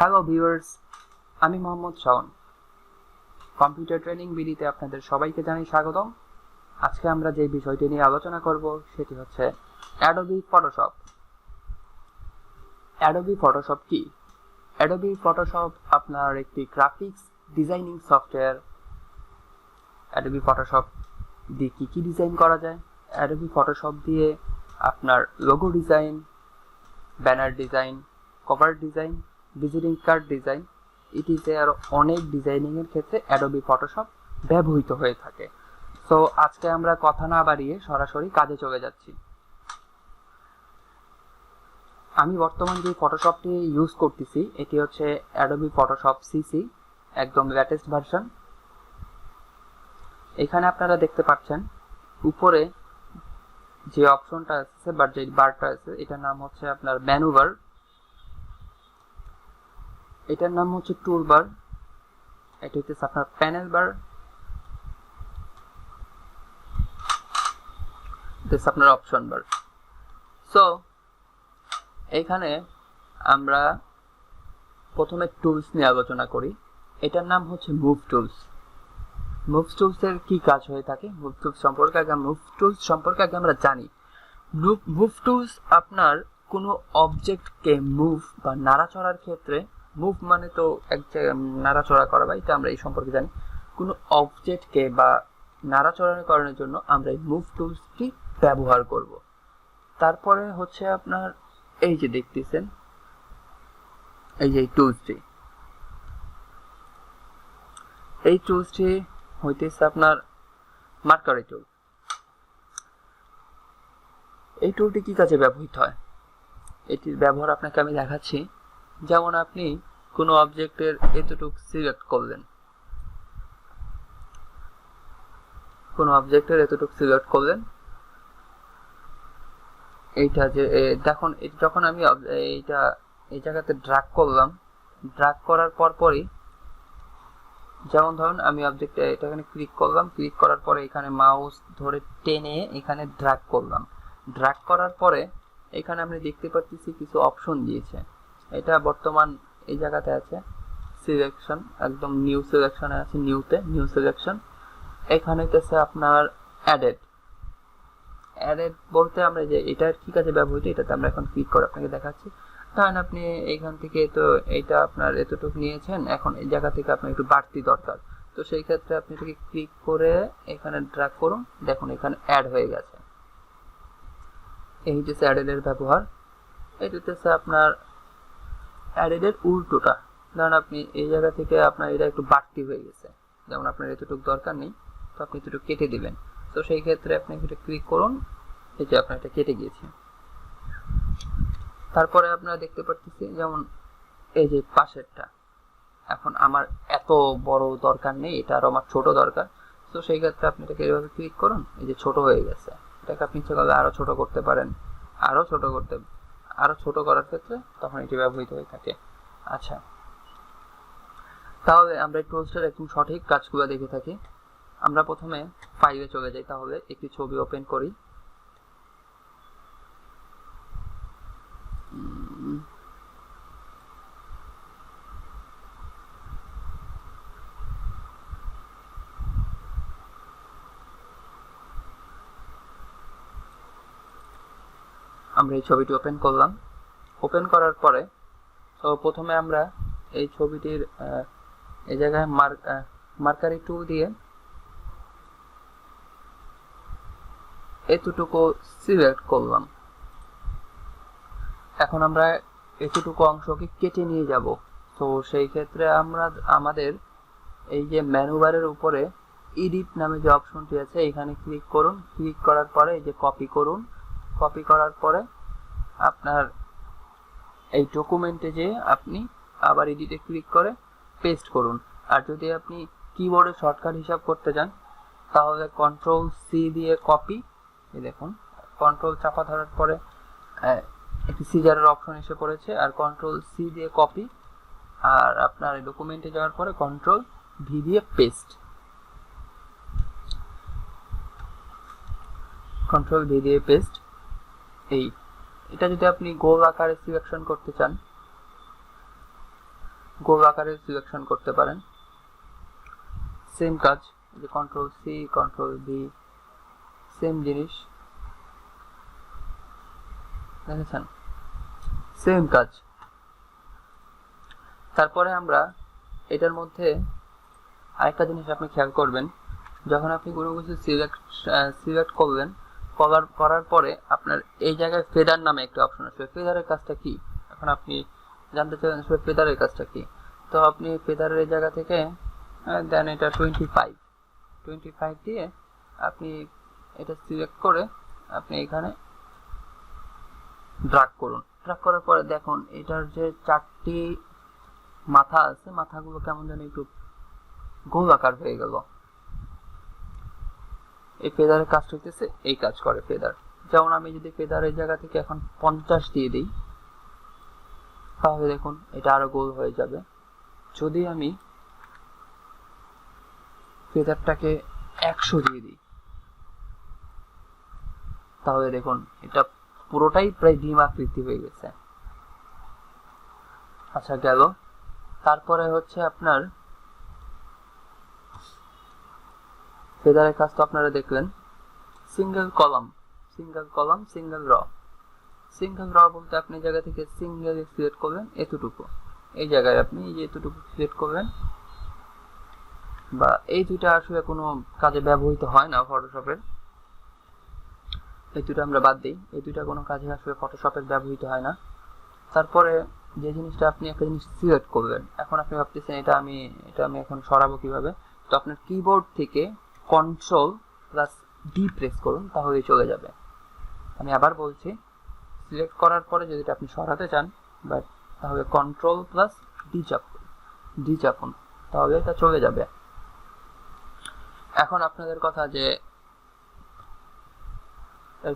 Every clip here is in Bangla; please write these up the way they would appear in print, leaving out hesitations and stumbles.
হ্যালো ভিউয়ার্স, আমি মোহাম্মদ শাওন। কম্পিউটার ট্রেনিং বিডিতে আপনাদের সবাইকে জানাই স্বাগতম। আজকে আমরা যে বিষয়টি নিয়ে আলোচনা করব সেটি হচ্ছে অ্যাডোবি ফটোশপ। অ্যাডোবি ফটোশপ কি? অ্যাডোবি ফটোশপ আপনার একটি graphics designing software. Adobe Photoshop দিয়ে কি ডিজাইন করা যায়? অ্যাডোবি ফটোশপ দিয়ে আপনার logo design, banner design, cover design, visiting card design আরও অনেক ডিজাইনিংয়ের ক্ষেত্রে অ্যাডোবি ফটোশপ ব্যবহৃত হয়ে থাকে। সো আজকে আমরা কথা না বাড়িয়ে সরাসরি কাজে চলে যাচ্ছি। আমি বর্তমান যে ফটোশপটি ইউজ করতেছি এটি হচ্ছে অ্যাডোবি ফটোশপ সিসি, একদম লেটেস্ট ভার্সন। এখানে আপনারা দেখতে পাচ্ছেন উপরে যে অপশনটা আছে বা যে বারটা আছে এটার নাম হচ্ছে আপনার মেনু বার, এটার নাম হচ্ছে টুল বার, এটা হচ্ছে আপনার প্যানেল বার, এটা আপনার অপশন বার। সো এইখানে আমরা প্রথমে টুলস নিয়ে আলোচনা করি। এটার নাম হচ্ছে মুভ টুলস। মুভ টুলসের কি কাজ হয়ে থাকে? মুভ টুলস সম্পর্কে আগে আমরা জানি। মুভ টুলস আপনার কোনো অবজেক্টকে মুভ বা নাড়াচড়ার ক্ষেত্রে, মুভ মানে তো এক জায়গায় নাড়াচড়া করা, বা এটা আমরা এই সম্পর্কে জানি। কোনো অবজেক্টকে বা নাড়াচড়া করানোর জন্য আমরা এই মুভ টুলসটি ব্যবহার করব। তারপরে হচ্ছে আপনার এই যে দেখতেছেন এই যে এই টুলসটি হইতেছে আপনার মার্কারি টুল। এই টুলটি কি কাজে ব্যবহৃত হয় এটির ব্যবহার আপনাকে আমি দেখাচ্ছি। যেমন আপনি কোনো অবজেক্টের এতটুকু সিলেক্ট করলেন, এইটা যে দেখুন, যখন আমি এইটা এই জায়গাতে ড্র্যাগ করলাম, ড্র্যাগ করার পরই যেমন ধরুন আমি অবজেক্টে এখানে ক্লিক করলাম, ক্লিক করার পরে এখানে মাউস ধরে টেনে এখানে ড্র্যাগ করলাম। ড্র্যাগ করার পরে এখানে আপনি দেখতে পাচ্ছি কিছু অপশন দিয়েছে। এটা বর্তমান এই জায়গাতে আছে সিলেকশন, একদম নিউ সিলেকশনে আছে, নিউ সিলেকশন। এখানে হচ্ছে আপনার অ্যাডেড বলতে আমরা যে এটা কি কাজে ব্যবহৃত এটাতে আমরা এখন ক্লিক করে আপনাকে দেখাচ্ছি। ধরেন আপনি এইখান থেকে তো এইটা আপনার এতটুকু নিয়েছেন, এখন এই জায়গা থেকে আপনার একটু বাড়তি দরকার, তো সেই ক্ষেত্রে আপনি এটাকে ক্লিক করে এখানে ড্র্যাগ করুন, দেখুন এখানে অ্যাড হয়ে গেছে। এই হচ্ছে অ্যাডেডের ব্যবহার। এটা হচ্ছে আপনার অ্যাডেডের উল্টোটা। ধরেন আপনি এই জায়গা থেকে আপনার এটা একটু বাড়তি হয়ে গেছে, যেমন আপনার এতটুকু দরকার নেই, তো আপনি এতটুকু কেটে দিবেন। তো সেই ক্ষেত্রে আপনি এটা ক্লিক করুন, এই যে আপনার এটা কেটে গিয়েছে। তারপরে আপনারা দেখতে পাচ্ছেন যেমন এই যে পাশেরটা, এখন আমার এত বড় দরকার নেই, এটা আরো আমার ছোট দরকার, তো সেই ক্ষেত্রে আপনি এটাকে এইভাবে ক্লিক করুন, এই যে ছোট হয়ে গেছে। এটাকে আপনি ইচ্ছা করলে আরো ছোট করতে পারেন, আরো ছোট করার ক্ষেত্রে তখন এটি ব্যবহৃত হয়ে থাকে। আচ্ছা, তাহলে আমরা এই টুলসটার একদম সঠিক কাজগুলো দেখে থাকি। আমরা প্রথমে ফাইলে চলে যাই, তাহলে একটি ছবি ওপেন করি। আমরা এই ছবিটি ওপেন করলাম। ওপেন করার পরে তো প্রথমে আমরা এই ছবিটির এই জায়গায় মার্কারি টুল দিয়ে এতটুকু সিলেক্ট করলাম। এখন আমরা এতটুকু অংশকে কেটে নিয়ে যাব। তো সেই ক্ষেত্রে আমরা আমাদের এই যে মেনু বারের উপরে এডিট নামে যে অপশনটি আছে এখানে ক্লিক করুন। ক্লিক করার পরে এই যে কপি করুন। কপি করার পরে আপনার এই ডকুমেন্টে যে আপনি আবার এডিটে ক্লিক করে পেস্ট করুন। আর যদি আপনি কিবোর্ডে শর্টকাট হিসাব করতে চান তাহলে কন্ট্রোল সি দিয়ে কপি, এই দেখুন কন্ট্রোল চাপা ধরার পরে একটি সিজারের অপশন এসে পড়েছে, আর কন্ট্রোল সি দিয়ে কপি, আর আপনার ডকুমেন্টে যাওয়ার পরে কন্ট্রোল ভি দিয়ে পেস্ট। এটা যদি আপনি গোল আকারে সিলেকশন করতে চান গোল আকারে সিলেকশন করতে পারেন। সেম কাজ, যে control C control V, same জিনিস, দেখেছেন, সেম কাজ। তারপরে আমরা এটার মধ্যে আরেকটা জিনিস আপনি খেয়াল করবেন, যখন আপনি কোনো কিছু সিলেক্ট করবেন, করার পরে আপনার এই জায়গায় ফেদার নামে একটা অপশন আসবে। ফেদারের কাজটা কি, এখন আপনি জানতে চাইবেন ফেদারের কাজটা কি। তো আপনি ফেদারের এই জায়গা থেকে দেন এটা 25 দিয়ে আপনি এটা সিলেক্ট করে আপনি এখানে ড্রাগ করুন। ড্রাগ করার পরে দেখুন এটার যে 4টি মাথা আছে, মাথাগুলো কেমন যেন একটু গোল আকার হয়ে গেল। এই ফেদারের কাজ হইতেছে, এই কাজ করে ফেদার। যেমন আমি যদি ফেদারের জায়গা থেকে এখন 50 দিয়ে দিই, তাহলে দেখুন এটা আরো গোল হয়ে যাবে। যদি আমি ফেদারটাকে 100 দিয়ে দিই, তাহলে দেখুন এটা পুরোটাই প্রায় ডিম আকৃতি হয়ে গেছে। আচ্ছা গেল। তারপরে হচ্ছে আপনার ফেদারের কাজ তো আপনারা দেখলেন। সিঙ্গেল কলাম, সিঙ্গেল র। সিঙ্গেল র বলতে আপনি জায়গা থেকে সিঙ্গেল সিলেক্ট করবেন এতটুকু, এই জায়গায় আপনি এই যে এতটুকু সিলেক্ট করবেন, বা এই দুইটা আসলে কোনো কাজে ব্যবহৃত হয় না ফটোশপের, এই দুটো আমরা বাদ দিই, এই দুইটা কোনো কাজে আসলে ফটোশপের ব্যবহৃত হয় না। তারপরে যে জিনিসটা আপনি একটা জিনিস সিলেক্ট করবেন, এখন আপনি ভাবতেছেন এটা আমি এখন সরাবো কিভাবে। তো আপনার কিবোর্ড থেকে Ctrl+D প্রেস করুন, তাহলেই চলে যাবে। আমি আবার বলছি, সিলেক্ট করার পরে যদি আপনি সরাতে চান, বাট তাহলে Ctrl+D চাপুন, তাহলে এটা চলে যাবে। এখন আপনাদের কথা যে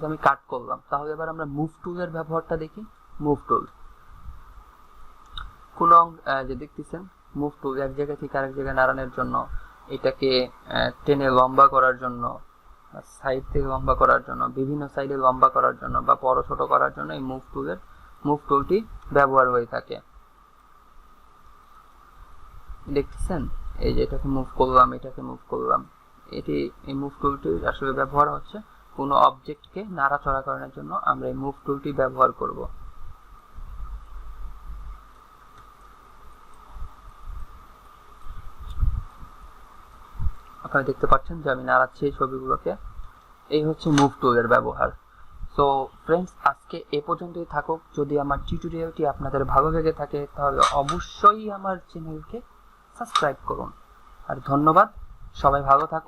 আমি কাট করলাম, তাহলে এবার আমরা মুভ টুলের ব্যবহারটা দেখি। মুভ টুল কোন যে দেখতেছেন, মুভ টুল এক জায়গা থেকে আরেক জায়গায় নাড়ানোর জন্য, এটাকে টেনে লম্বা করার জন্য, সাইড থেকে লম্বা করার জন্য, বিভিন্ন সাইডে লম্বা করার জন্য বা বড় ছোট করার জন্য এই মুভ টুলটি ব্যবহার হয়ে থাকে। দেখতেছেন, এই যে এটাকে মুভ করলাম, এটাকে মুভ করলাম, এই মুভ টুলটি আসলে ব্যবহার হচ্ছে কোনো অবজেক্টকে নাড়াচড়া করানোর জন্য। আমরা এই মুভ টুলটি ব্যবহার করব। আপনারা দেখতে পাচ্ছেন যে আমি নাড়াচ্ছি এই ছবিগুলোকে, এই হচ্ছে মুভ টুলের ব্যবহার। সো ফ্রেন্ডস, আজকে এ পর্যন্তই থাকুক। যদি আমার টিউটোরিয়ালটি আপনাদের ভালো লেগে থাকে, তাহলে অবশ্যই আমার চ্যানেলকে সাবস্ক্রাইব করুন। আর ধন্যবাদ, সবাই ভালো থাকুন।